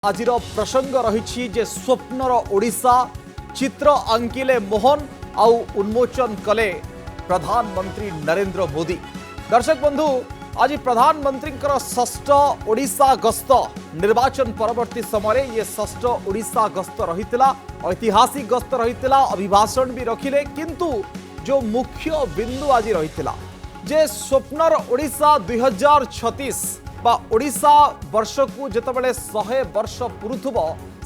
आज प्रसंग रही जे स्वप्नर ओडिशा चित्र आंकिले मोहन आउ उन्मोचन कले प्रधानमंत्री नरेंद्र मोदी। दर्शक बंधु आज प्रधानमंत्री षष्ठ ओडिशा गस्त निर्वाचन परवर्ती समय ये षष्ठ ओडिशा गस्त रही ऐतिहासिक गस्त रही अभिभाषण भी रखिले किंतु जो मुख्य बिंदु आज रही जे स्वप्नर ओडिशा 2036 बा ओडिशा वर्ष को जितेबाला 100 वर्ष पुरुथुब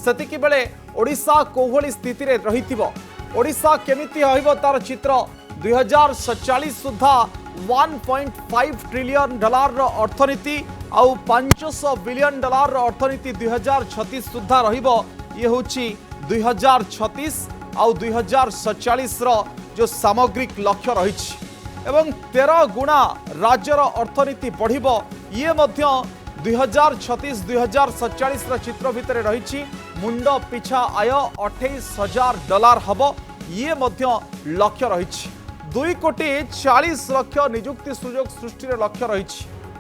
सेतिकी बेले ओडिशा कोभली स्थिति रे रहिथिबो ओडिशा केमिति होइबो तार चित्र 2047 सुधा 1.5 ट्रिलियन डॉलर रो अर्थनीति आउ 500 बिलियन डॉलर रो अर्थनीति 2036 सुधा रहिबो। ये होची 2036 आउ 2047 रो जो सामग्रिक लक्ष्य रहिछि एवं 13 गुणा राज्यर अर्थनीति बढ़िबो। ये मध्य 2036-2047 चित्र भितर रही मुंड पिछा आय 28,000 डॉलर हबो। ये मध्य लक्ष्य रही 2,40,00,000 निजुक्ति सुजोग सृष्टि लक्ष्य रही।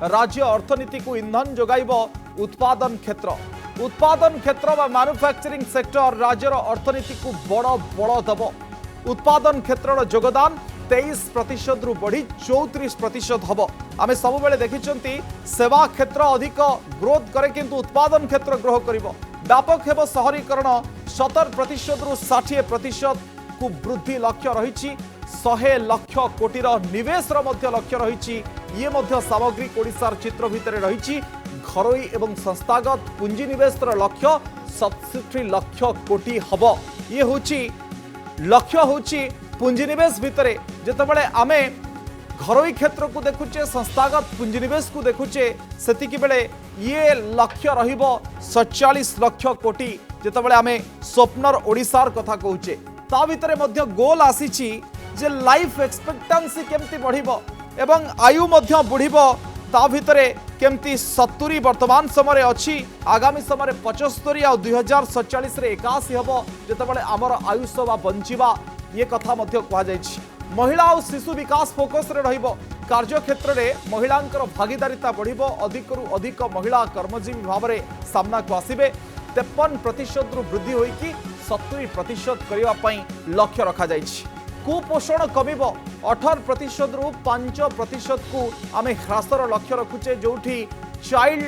राज्य अर्थनीति को इंधन जोगाइब उत्पादन क्षेत्र बा मैन्युफैक्चरिंग सेक्टर राज्यर अर्थनीति को बड़ दब। उत्पादन क्षेत्र योगदान 23% रु बढ़ी 34% हम। आम सब बेले देखी सेवा क्षेत्र अधिक ग्रोथ करे किंतु उत्पादन क्षेत्र ग्रोह करिवो। व्यापक हेब शहरीकरण 70% रु 60% को वृद्धि लक्ष्य रही। 100 लाख कोटीर निवेश लक्ष्य रही। ये मध्य सामग्रिक ओडिशार चित्र भितर रही। घरोई एवं संस्थागत पुंजी निवेश लक्ष्य 67 लाख कोटी हम। ये होची लक्ष्य होची पुंजीनिवेश भितर जितेबाला आमे घरोई क्षेत्र को देखुचे संस्थागत पुंजीनिवेश को देखुचे सेतिकी बेले ये लक्ष्य रहिबो 47 लाख कोटी। जितेबाला आमे स्वप्नर ओडिशार कथा कहूचे ता भितर मध्य गोल आसीची जे लाइफ एक्सपेक्टेंसी केमती बढ़िबो एवं आयु मध्य बढ़िबो। ता भितर केमती 70 वर्तमान समय अच्छी आगामी समय 75 आ 2047 रे 81 हबो जितेबाला आमर आयुष बा बंचिबा ये कथा मध्य कहा जायछि। महिला और शिशु विकास फोकस रे रहिबो। कार्य क्षेत्र रे महिलांकर भागीदारिता बढ़िबो। अधिकरु अधिक महिला कर्मजीवी भाव में सामना को आसिबे। 53% रु वृद्धि होइकी 70% करिवा पई लक्ष्य रखा जायछि। कुपोषण कमिबो 18% रु 5% को आमे ह्रासर लक्ष्य रखुचे जोठी child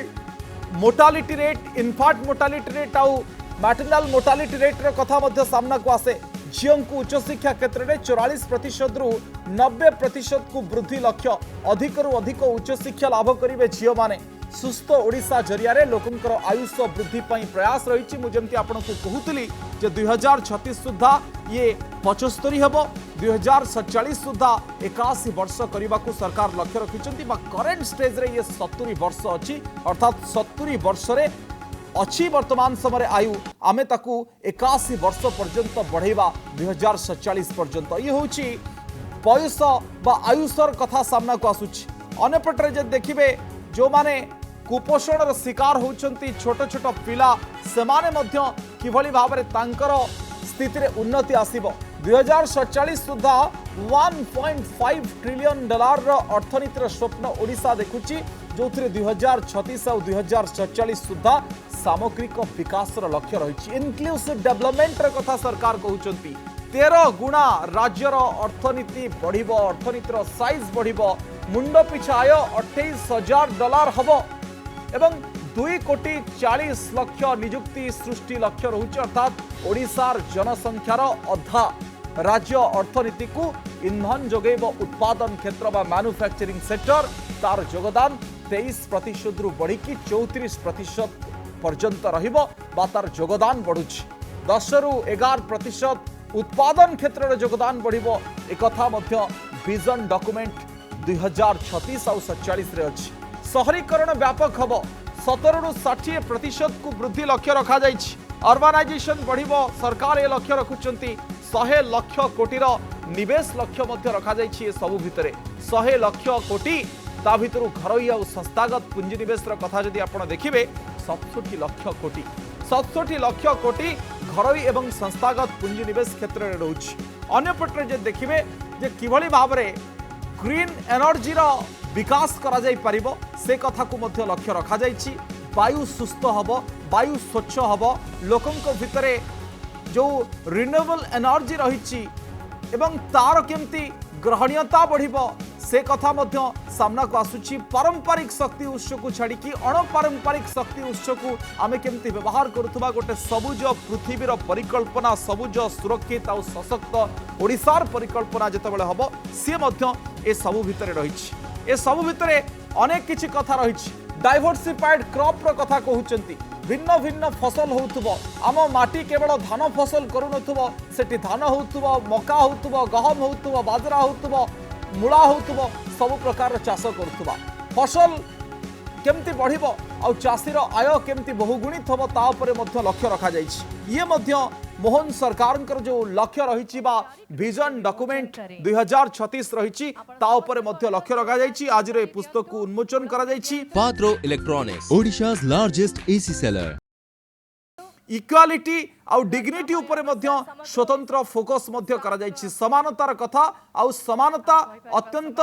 mortality rate infant mortality rate आउ मैटरनल मोर्टालिटी रेट रो कथा मध्य सामना को आसे। झीओं को उच्च शिक्षा क्षेत्र में 44% रु 90% को वृद्धि लक्ष्य। अधिकरु अधिक उच्च शिक्षा लाभ करेंगे झीओ माने। सुस्थ ओडिशा जरिया लोकंकर आयुष वृद्धि प्रयास रही। मुझे आपको कहूली 2036 सुधा ये 75 हम 2047 सुधा 81 वर्ष करने को सरकार लक्ष्य रखिंट। करेन्ट स्टेज रे ये 70 वर्ष अच्छी अर्थात 70 वर्ष रे अच्छी वर्तमान समय आयु आमे ताकू 81 वर्ष पर्यंत बढ़ेबा 2047 पर्यंत। ये होची बयस बा आयुषर कथा सामना को आसुची। अन्यपटे जे देखिबे जो माने कुपोषण शिकार होचंती छोट छोट पिला सेमाने मध्य किभली भाबरे तांकर स्थिति रे उन्नति आसीबो। 2047 सुधा 1.5 ट्रिलियन डॉलर रो अर्थनीतिर स्वप्न ओडिशा देखुची जो 2036 और 2047 सुधा सामग्रिक विकास लक्ष्य रही। इनक्लूसिव डेवलपमेंट कथा सरकार कहते 13 गुणा राज्यर अर्थनीति बढ़िबो। अर्थनीतिर साइज बढ़िबो। मुंड पिछा आय 28,000 डॉलर हम एवं 2,40,00,000 निजुक्ति सृष्टि लक्ष्य रहुछि। अर्थात ओडिशार जनसंख्यार अधा राज्य अर्थनीति को इंधन जोगेब उत्पादन क्षेत्र बा मैन्युफैक्चरिंग सेक्टर तार योगदान 23% रु बढ़ी 34% पर्यंत रहिबो बा तार योगदान बढ़ुछि। 10 रु 11% उत्पादन क्षेत्र रे योगदान बढ़िबो। एक कथा मध्य विजन डॉक्यूमेंट 2036 और 47 रे अछि। शहरीकरण व्यापक हबो 17 रु 60% को वृद्धि लक्ष्य रखा जाइछि। अर्बानाइजेशन बढ़िबो सरकार ए लक्ष्य रखुचंती। 100 लाख कोटीर निवेश लक्ष्य मध्य रखा जाइछि। सबु भितरे 100 लाख कोटी ता भितरु घरोई और संस्थागत पुंजीनिवेश कथा जदि आपण देखिबे 67 लाख कोटी घरोई एवं संस्थागत पुंजीनिवेश क्षेत्र में रोच। अन्यपटे जे देखिबे जे किभली भाबरे ग्रीन एनर्जी रो विकास करा जाई परिबो से कथा को मध्य लक्ष्य रखा जाइछि। वायु सुस्थ हम वायु स्वच्छ हब लोकंक भितरे जो रिन्यूएबल एनर्जी रही एवं तार केमती ग्रहणीयता बढ़िबो से कथा मध्य सामना को आसुची पारंपरिक शक्ति उत्स को छाड़ी अणपारंपरिक शक्ति उत्स को आमे केमती व्यवहार करुवा गोटे सबुज पृथ्वीर परिकल्पना सबुज सुरक्षित और सशक्त ओडिशार परिकल्पना जितेबाला हम सी मध्य ए सबु भितर रही ए सबु भितर अनेक किछि कथा रही डाइवर्सिफाइड क्रॉप रो कथा कहउचंती भिन्न भिन्न फसल होउथबो आम माटी केवल धान फसल करूनथबो सेठी धान होउथबो मका होउथबो गहम होउथबो बाजरा होउथबो मूला होउथबो सब प्रकार चाष करूथबा फसल केमती बढ़िबो आ चाषीर आय केमती बहुगुणित होबो ता उपरे मध्य लक्ष्य रखा जायछि ये मध्य मोहन सरकारंकर जो लक्ष्य रही विजन डॉक्यूमेंट 2036 रही लक्ष्य रखा जायछि आज रे पुस्तक को उन्मोचन करा जायछि पात्रो इलेक्ट्रॉनिक्स ओडिशा's largest AC seller इक्वालिटी आउ डिग्निटी उपरे मध्य स्वतंत्र फोकस मध्य करा जायछि समानतार कथा आउ समानता अत्यंत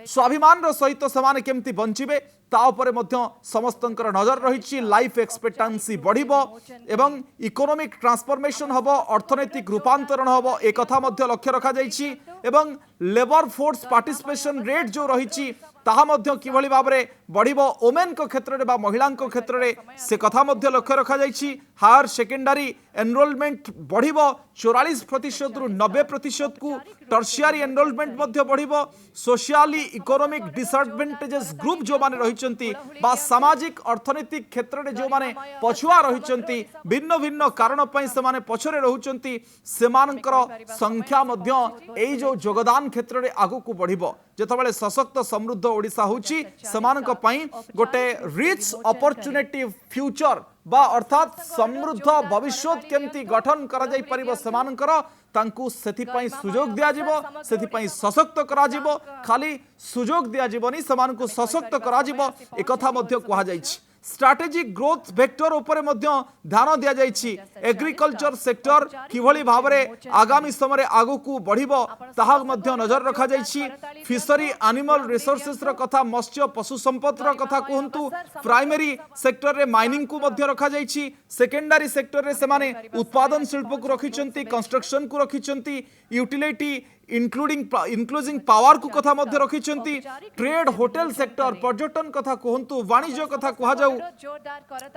स्वाभिमान रो सहित समान केमती बंचिबे ता उपरे मध्य समस्तंकर नजर रही लाइफ एक्सपेक्टेंसी बढ़िबो एवं इकोनॉमिक ट्रांसफॉर्मेशन हबो अर्थनैतिक रूपांतरण हबो एक कथा मध्य लक्ष्य रखा जायछि एवं लेबर फोर्स पार्टिसिपेशन रेट जो रही ताहा मध्य किभली भाबरे बढ़िबो ओमेन को क्षेत्र में महिला क्षेत्र में से कथा मध्य लक्ष्य रखा जायछि हायर सेकेंडरी एनरोलमेंट बढ़िबो 44% रु 90% को टर्शियरी एनरोलमेंट मध्य बढ़िबो सोशियली इकोनॉमिक डिसएडवांटेजेस ग्रुप जो माने रहिचंती बा सामाजिक अर्थनैतिक क्षेत्र में जो माने पछुआ रहिचंती भिन्न भिन्न कारण पई से माने पछरे रहुचंती सेमानकर संख्या मध्य एई जो योगदान क्षेत्र में आगु को बढ़िबो जेतबेले सशक्त समृद्ध ओडिशा होची समानक पई गोटे रिच अपॉर्चुनिटी फ्यूचर बा अर्थात समृद्ध भविष्य केमती गठन करा जाई परिबो समानकर तांकु सेथि पई सुयोग दिया जिवो सेथि पई सशक्त करा जिवो खाली सुयोग दिया जिवोनी समानकु सशक्त करा जिवो एक कथा मध्य कहा जाईछि स्ट्रैटेजिक ग्रोथ वेक्टर उपरे मध्य ध्यान दिया जाईछि एग्रीकल्चर सेक्टर किभली भाबरे आगामी समय आगु को बढ़िबो ताहा मध्य नजर रखा जाईछि फिशरी एनिमल रिसोर्सेस रो कथा मत्स्य पशु संपद रो कथा कहंतु प्राइमरी सेक्टर रे माइनिंग को मध्य रखा जाईछि सेकेंडरी सेक्टर रे से माने उत्पादन शिल्प को रखिचंती कंस्ट्रक्शन को रखिचंती यूटिलिटी इंक्लूडिंग पावर को कथा मध्य रखिचंती ट्रेड होटल सेक्टर पर्यटन कथा कहंतु वाणिज्य कथा कहा जाऊ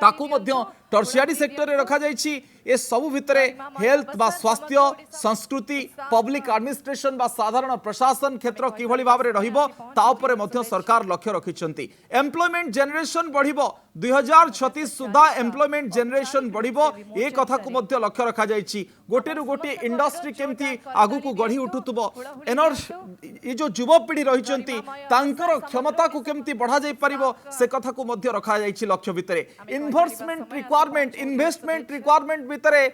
ताकू मध्य टर्शियरी सेक्टर रे रखा जाईछि ए सब भितरे हेल्थ बा स्वास्थ्य संस्कृति पब्लिक एडमिनिस्ट्रेशन बा साधारण प्रशासन क्षेत्र किभली भाबरे रहिबो ता उपरे मध्य सरकार लक्ष्य रखिचंती एम्प्लॉयमेंट जनरेशन बढ़िबो 2036 सुधा एम्प्लॉयमेंट जनरेशन बढ़िबो ए कथा को मध्य लक्ष्य रखा जाईछि गोटे रु गोटे इंडस्ट्री केमती आगु को गढ़ी उठुतबो ये जो युवपीढ़ी रही तांकर क्षमता को केमती बढ़ा जाई परिबो से कथा को मध्य रखा जाईछि लक्ष्य भितरे इन्वेस्टमेंट रिक्वायरमेंट भितरे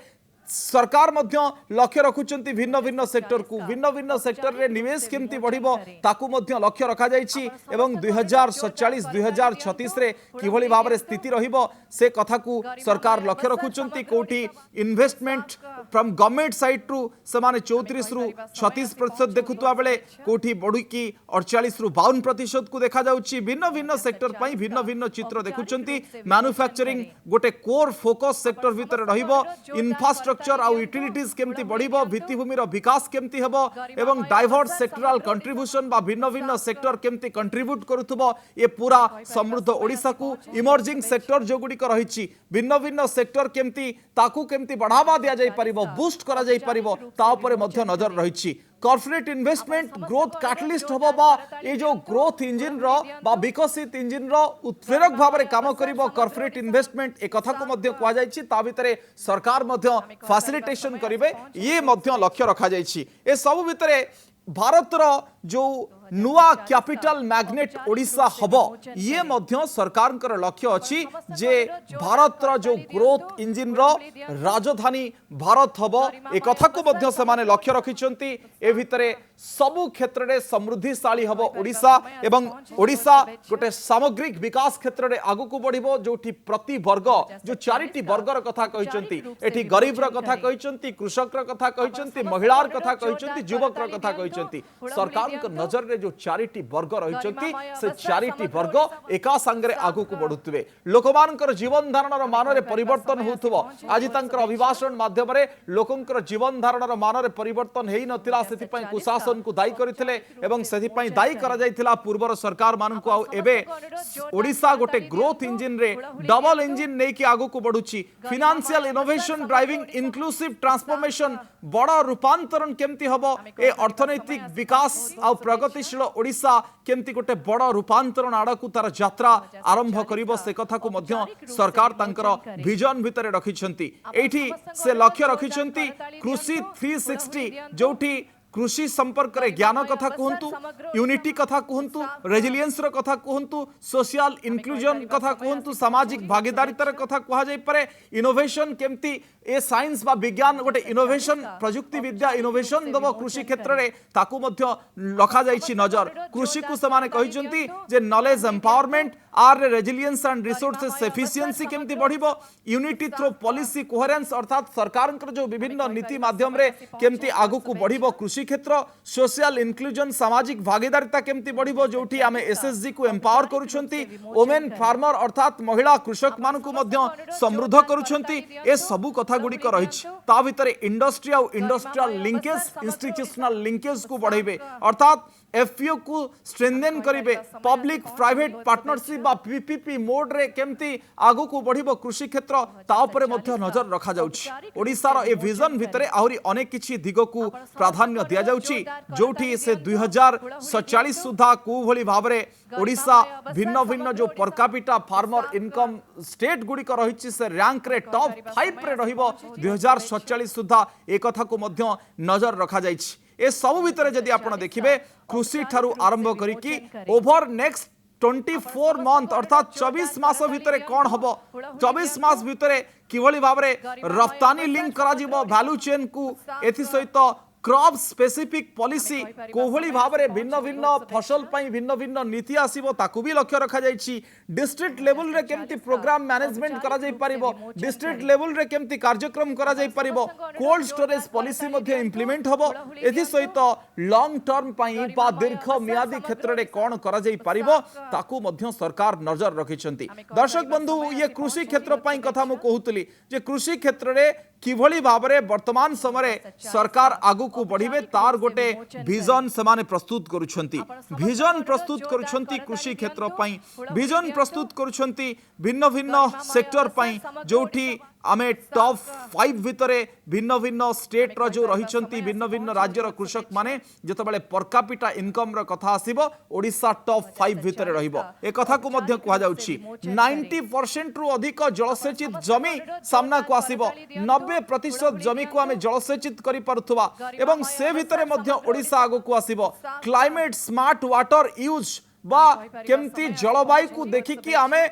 सरकार मध्य लक्ष्य रखुचंती भिन्न भिन्न सेक्टर को भिन्न भिन्न सेक्टर रे निवेश केमती बढ़िबो ताकू मध्य लक्ष्य रखा जाईछि एवं 2047 2036 रे किभली भाबरे स्थिति रहिबो से कथा को सरकार लक्ष्य रखुचंती कोठी investment from government side to समान 34 रु 36% देखुतवा बेले कोठी बढी की 48 रु 52% को देखा जाउछि भिन्न भिन्न सेक्टर पई भिन्न भिन्न चित्र देखुचंती मैन्युफैक्चरिंग गोटे कोर फोकस सेक्टर भीतर रहिबो इंफ्रास्ट्रक्चर आउ यूटिलिटीज केमती बढ़िबो भित्तिभूमिर विकास केमती हेबो एवं डाइवर्स सेक्टरल कंट्रीब्यूशन बा भिन्न भिन्न सेक्टर केमती कंट्रीब्यूट करूथबो ये पूरा समृद्ध ओडिसा को इमर्जिंग सेक्टर जो गुडी को रहिछि भिन्न भिन्न सेक्टर केमती ताकू केमती बढ़ावा दिया जाई परिबो बूस्ट करा जाई परिबो ता उपरे मध्य नजर रहिछि कॉर्पोरेट इन्वेस्टमेंट ग्रोथ कैटलिस्ट होबो बा ये जो ग्रोथ इंजिन रो बा विकसित इंजिन रो उत्प्रेरक भाव में काम करिबो कॉर्पोरेट इन्वेस्टमेंट एक कथा को मध्य कहा जायछि ता भितरे सरकार मध्य फैसिलिटेशन करिवे ये मध्य लक्ष्य रखा जायछि ए सब भितरे भारतर जो नुआ कैपिटल मैग्नेट ओडिशा हबो ये मध्य सरकार लक्ष्य अछि जे भारतर जो ग्रोथ इंजिन रो राजधानी भारत हबो ए कथा को मध्य से माने लक्ष्य रखिचंती ए भितरे सबु क्षेत्र रे समृद्धिशाली हबो ओडिशा एवं ओडिशा गोटे सामग्रिक विकास क्षेत्र रे आगु को बढ़िबो जोठी प्रति वर्ग जो चारिटी वर्गर कथा कहिचंती एठी गरीब कथा कहिचंती कृषक कथा कहिचंती महिलार कथा कहिचंती युवक कथा कहिचंती सरकार नजर रे जो चारिटी वर्ग रही से चारिटी वर्ग एका संगे आगु को बढ़ुवे लोक जीवन धारण मान में परिवर्तन होथुबो आज तांकर अभिभाषण माध्यम रे लोकंकर जीवन धारण मान में परिवर्तन हेई नथिला सेति पई कुशासन को दायी करथिले एवं सेति पई दायी करा जायथिला पूर्वर सरकार मानकु आ एबे ओडिसा गोटे ग्रोथ इंजिन रे डबल इंजिन नै कि आगु को बढ़ुची financial innovation driving inclusive transformation बड़ रूपांतरण केमती हबो ए अर्थनैतिक विकास आ प्रगतिशील ओडिसा केमती गोटे बड़ रूपांतरण आड़कू तार यात्रा आरंभ करिबो से कथा को मध्य सरकार तांकर विजन भितरे रखिछंती एठी से लक्ष्य रखिछंती कृषि 360 जोठी कृषि संपर्क रे ज्ञान कथा कहंतु यूनिटी कथा कहंतु रेजिलियंस रो कथा कहंतु सोशल इंक्लूजन कथा कहंतु सामाजिक भागीदारितार कथा कहा जाय पारे इनोवेशन केमती ए साइंस बा विज्ञान गोटे इनोवेशन प्रजुक्ति विद्या इनोवेशन दबो कृषि क्षेत्र रे ताकू मध्य लखा जायछि नजर कृषि को समाने कहिसंती जे नॉलेज एम्पावरमेंट आर रेजिलियंस एंड रिसोर्सेस एफिशिएंसी केमती बढ़िबो यूनिटी थ्रू पॉलिसी कोहेरेंस अर्थात सरकारक जो विभिन्न नीति माध्यम रे केमती आगु को बढ़िबो कृषि क्षेत्र सोशल इंक्लूजन सामाजिक भागीदारिता केमती बढ़िबो जोठी आमे एसएसजी को एम्पावर करूछंती वुमेन फार्मर अर्थात महिला कृषक मान को मध्य समृद्ध करूछंती ए सबु कथा गुडी को रहिछि ता भितरे इंडस्ट्री और इंडस्ट्रियल लिंकेज इंस्टीट्यूशनल लिंकेज को बढ़ाइबे अर्थात एफपीओ को स्ट्रेंथन करिवे पब्लिक प्राइवेट पार्टनरशिप बा पीपीपी मोड रे केमती आगु को बढ़िबो कृषि क्षेत्र ता उपरे मध्य नजर रखा जाउछि ओडिसा ए विजन भितरे आहुरी अनेक किछि दिग को प्राधान्य दिया जाउछि जोठी से 2047 सुधा को भली भाबरे ओडिसा भिन्न भिन्न जो per capita farmer income state गुडी को रहिछि से रैंक रे टॉप 5 रे रहिबो 2047 सुधा ए कथा को मध्य नजर रखा जाइछि ए सब भितर जदि आपण देखिबे कृषि ठारू आरंभ करिकि ओवर नेक्स्ट 24 मंथ अर्थात 24 मास भितर कौन हम 24 मास भितर किभली भाबरे रफ्तानी लिंक करा जिवो वैल्यू चेन को एथि सहित क्रॉप स्पेसिफिक पॉलिसी कोभली भाबरे भिन्न भिन्न फसल पई भिन्न भिन्न नीति आसीबो ताकू भी लक्ष्य रखा जायछि डिस्ट्रिक्ट लेवल रे केमती प्रोग्राम मैनेजमेंट करा जाय परिबो डिस्ट्रिक्ट लेवल रे केमती कार्यक्रम करा जाय परिबो कोल्ड स्टोरेज पॉलिसी मध्ये इंप्लीमेंट हबो एथि सहित लॉन्ग टर्म पई बा दीर्घ मियादी क्षेत्र रे कोन करा जाय परिबो ताकू मध्ये सरकार नजर रखिछंती दर्शक बंधु ये कृषि क्षेत्र पई कथा मु कहूतली जे कृषि क्षेत्र रे किभली भाबरे वर्तमान समय सरकार आगु को बढ़िबे तार गोटे विजन समाने प्रस्तुत करूछंती विजन प्रस्तुत करूछंती कृषि क्षेत्र पई विजन प्रस्तुत करूछंती भिन्न भिन्न सेक्टर पई जोठी आमे टॉप 5 भितरे भिन्न भिन्न स्टेट रो जो रहिछंती भिन्न भिन्न राज्य रो कृषक माने जतबेले पर कैपिटा इनकम रो कथा आसीबो ओडिसा टॉप 5 भितरे रहिबो ए कथा को मध्य कहा जाउछि 90% रु अधिक जलसेचित जमी सामना को आसीबो 90% जमी को आमे जलसेचित करि परथुवा एवं से भितरे मध्य ओडिसा आगो को आसीबो क्लाइमेट स्मार्ट वाटर यूज बा केमती जलवायु को देखि कि आमे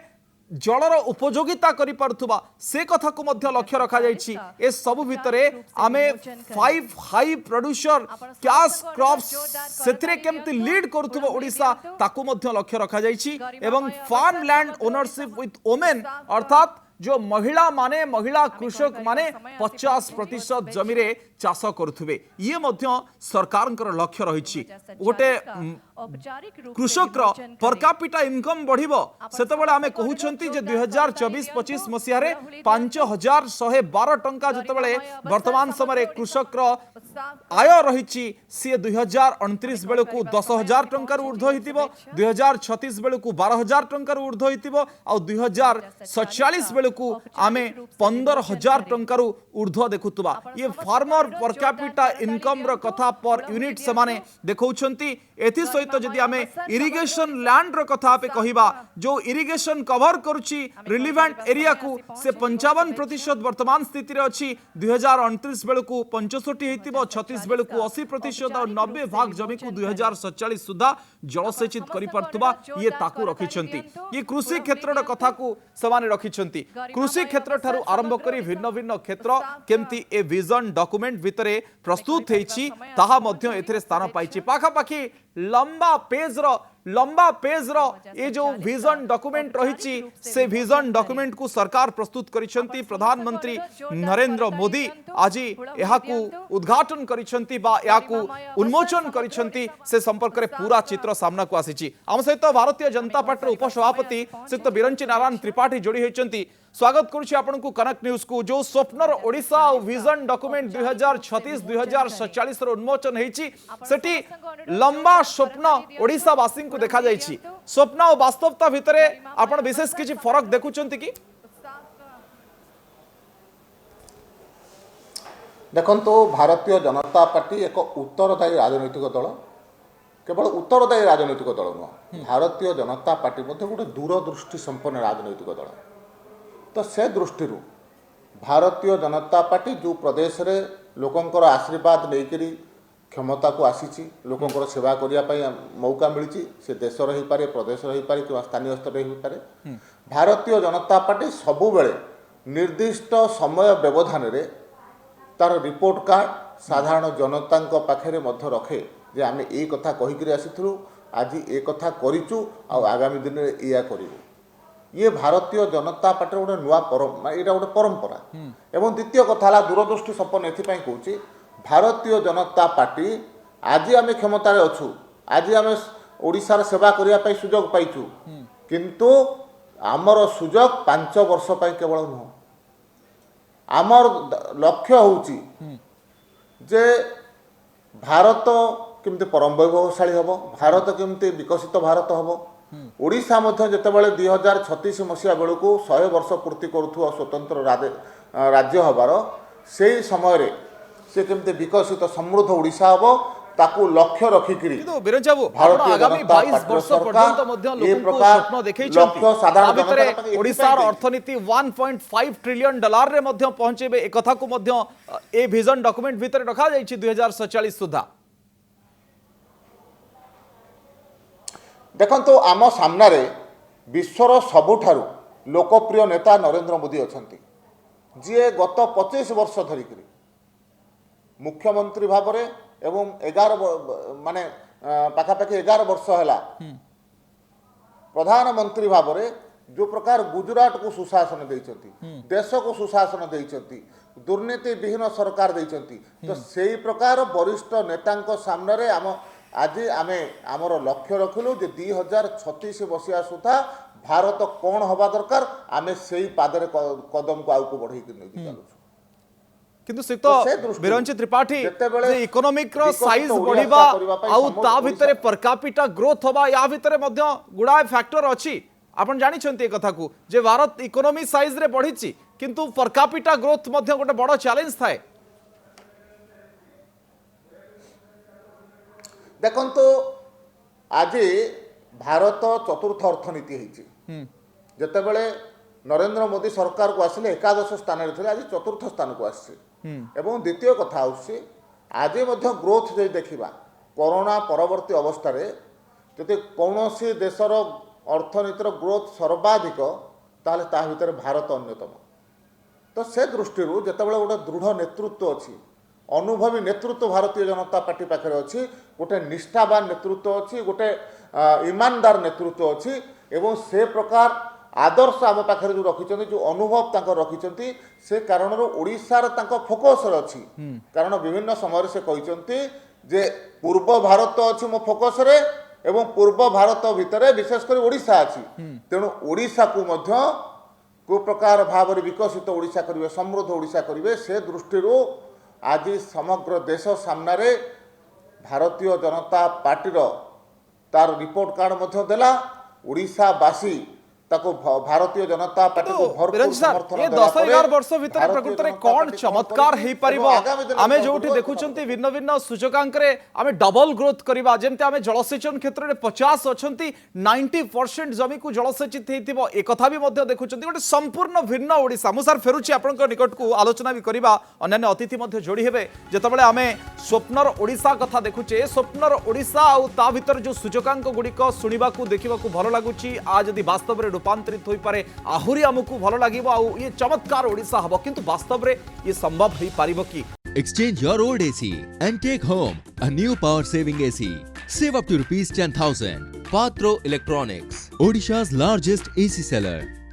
जलर उपयोगिता करि परथुबा से कथा को मध्य लक्ष्य रखा जायछि ए सब भितरे आमे 5 हाई प्रोड्यूसर कैश क्रॉप्स सेथिरे केमती लीड करथुबो ओडिसा ताकू मध्य लक्ष्य रखा जायछि एवं farm land ownership with women अर्थात जो महिला कृषक माने 50% जमी रे चाष करुथुबे ये मध्य सरकारଙ୍କର लक्ष्य रहिछि गोटे कृषक पर कैपिटा इनकम बढ़िबो सेतबेले आमे कहउछंती जे 2024-25 मसिया रे 5112 टंका जतबेले वर्तमान समय कृषक आय रहिछि से 2029 बेले को 10000 टंका ऊर्ध्व हितिबो 2036 बेले को 12000 टंका ऊर्ध्व हितिबो आ 2047 बेले को आमे 15000 टंका ऊर्ध्व देखुतबा ये फार्मर पर कैपिटा इनकम रो कथा पर यूनिट समाने देखौछंती एथि सहित जदि आमे इरिगेशन लैंड रो कथा पे कहिबा जो इरिगेशन कवर करूची रिलेवेंट एरिया को से 55% वर्तमान स्थिति रे अछि 2029 बेले को 65 हेतिबो 36 बेले को 80% और 90 भाग जमी को 2047 सुधा जलसेचित करि परथुबा ये ताकू रखिछंती ये कृषि क्षेत्र रो कथा को समान रखिछंती कृषि क्षेत्र ठारू आरंभ करी भिन्न भिन्न क्षेत्र केमती ए विजन डॉक्यूमेंट भितरे प्रस्तुत हेछि ताहा मध्य एथरे स्थान पाइछि पाखा पाखी लंबा पेज रो लंबा पेज रो ये जो विजन डॉक्यूमेंट रही से विजन डॉक्यूमेंट को सरकार प्रस्तुत करिसेंती प्रधानमंत्री नरेंद्र मोदी आज यहाकू उद्घाटन करिसेंती बा याकू उन्मोचन करिसेंती से संपर्क रे पूरा चित्र सामना को आसीची आम सहित भारतीय जनता पार्टी उपसभापति श्रीयुक्त बिरंची नारायण त्रिपाठी जोड़ी होइचंती स्वागत करुछि आपन को कनक न्यूज को जो स्वप्नर ओडिशा और विजन डॉक्यूमेंट 2036 2047 रो उन्मोचन हेछि सेठी लंबा स्वप्न ओडिशा वासी को देखा जाइछि स्वप्न और वास्तवता भितरे आपन विशेष किछि फरक देखुचंती कि देखो भारतीय जनता पार्टी एक उत्तरदायी राजनैतिक दल केवल उत्तरदायी राजनैतिक दल नुह भारतीय जनता पार्टी गोटे दूरदृष्टि संपन्न राजनैतिक दल तो से दृष्टि भारतीय जनता पार्टी जो प्रदेश रे लोकंकर आशीर्वाद लेकरी क्षमता को आसी लोकंकर सेवा करने मौका मिली से देश रही पारे प्रदेश रही पारे कि स्थानीय स्तर रही पारे भारतीय जनता पार्टी सबुबले निर्दिष्ट समय व्यवधान रे तार रिपोर्ट कार्ड साधारण जनता पाखे मध्य रखे जे आम ये कथा कहीकि आसीलु आज ये कथा करूँ आगामी दिन में या करूँ ये भारतीय जनता पार्टी गोटे नुआ यहाँ गोटे परंपरा एवं द्वितीय कथा दूरदृष्टि संपन्न एपाई कहूँ भारतीय जनता पार्टी आज आम क्षमतार अच्छु आज आम ओडिशार सेवा करने सुजोग पाइचु किंतु आमर सुजोग 5 वर्ष केवल नुह आमर लक्ष्य होची जे भारत केमती परम वैभवशाली हम भारत केमती विकसित भारत हम ओडिशा मध्य जेतेबेले 2036 मसीहा बेलू 100 वर्ष पूर्ति करुथुवा स्वतंत्र राज्य हबार से समय रे से केमती विकसित समृद्ध ओडिशा हम ताकू लक्ष्य रखिकरी आगामी 22 वर्ष पर्यंत मध्य लोकन को स्वप्न देखैछंती ओडिशार अर्थनीति 1.5 ट्रिलियन डॉलर रे मध्य पहुंचेबे ए कथा को मध्य ए विजन डॉक्यूमेंट भीतर रखा जाइछि 2047 सुधा देखंतु आम सामने विश्वर सबुठारु लोकप्रिय नेता नरेंद्र मोदी अछंती जी गत 25 वर्ष धरिक मुख्यमंत्री भाव में एवं 11 माने पाखापाखि 11 वर्ष है प्रधानमंत्री भाव में जो प्रकार गुजरात को सुशासन देइचंती देश को सुशासन देइचंती दुर्नीति विहीन सरकार देइचंती तो सेही प्रकार वरिष्ठ नेतांको सामने रे आज आमे आमर लक्ष्य रखिलु जे 2036 मसीहा सुधा भारत कौन हवा दरकार आमे सेही पादरे कदम को आगु बढ़ई के चलु किंतु श्रीयुक्त बिरंची त्रिपाठी इकोनॉमिक रो साइज बढ़िबा आउ ता भितरे पर कैपिटा ग्रोथ होबा या भितरे मध्य गुडा फैक्टर अछि आपण जानि छन्ती कथा को जे भारत इकोनॉमी साइज रे बढ़िछि किंतु पर कैपिटा ग्रोथ मध्य गोटे बड़ चैलेंज थाए देखंतु आज भारत चतुर्थ अर्थनीति होइछि जेतेबेले नरेंद्र मोदी सरकार को आसिले एकादश स्थान रे आज चतुर्थ स्थान को आसी एवं द्वितीय कथा होछि आज मध्य ग्रोथ जे देखिबा कोरोना परवर्ती अवस्था रे जदि कौनसी देशर अर्थनीतिर ग्रोथ सर्वाधिक ताले ता भितर भारत अन्यतम तो से दृष्टि जेतेबेले गोटे दृढ़ नेतृत्व अछि अनुभवी नेतृत्व भारतीय जनता पार्टी पाखे अच्छी गोटे निष्ठावान नेतृत्व अच्छी गोटे ईमानदार नेतृत्व अच्छी एवं से प्रकार आदर्श आम पाखे जो रखिंट जो अनुभव रखिंट से कारण ओडिशार फोकस अच्छी कारण विभिन्न समय से कहते जे पूर्व भारत अच्छी मो फोकस रे एवं पूर्व भारत भितर विशेषकर ओडिशा अच्छी तेणु ओडिशा को मध्य को प्रकार भाव विकसित ओडिशा करेंगे समृद्ध ओडिशा करेंगे से दृष्टि आज समग्र देश सामने भारतीय जनता पार्टी तार रिपोर्ट कार्ड मध्य देला ओडिशावासी ताको भारतीय जनता पार्टी को भरपूर समर्थन ये 10-11 वर्ष भीतर प्रकृत रे कोन चमत्कार हेई परिबो आमे जोठी देखुचंती भिन्न भिन्न सूचकांक रे आमे डबल ग्रोथ करबा जेमते आमे जलसेचन क्षेत्र रे 50 अछंती 90% जमी को जलसेचित हेतिबो ए कथा भी मध्य देखुचंती गोटे संपूर्ण भिन्न ओडिसा मु सर फेरुची आपनक निकट को आलोचना भी करबा अन्य अतिथि मध्य जोड़ी हेबे जेतबेले आमे स्वप्नर ओडिसा कथा देखुचे स्वप्नर ओडिसा आ ता भीतर जो सूचकांक गुडिक सुनिबा को देखिबा को भलो लागुची आज यदि वास्तव रे रूपांतरित होई पारे आहुरी हमकु भलो लागिबो आ ये चमत्कार ओडिसा हबो किंतु वास्तव रे ये संभव हेई पारिबो की Exchange your old AC and take home a new power saving AC. Save up to ₹10,000. Patro Electronics, Odisha's largest AC seller.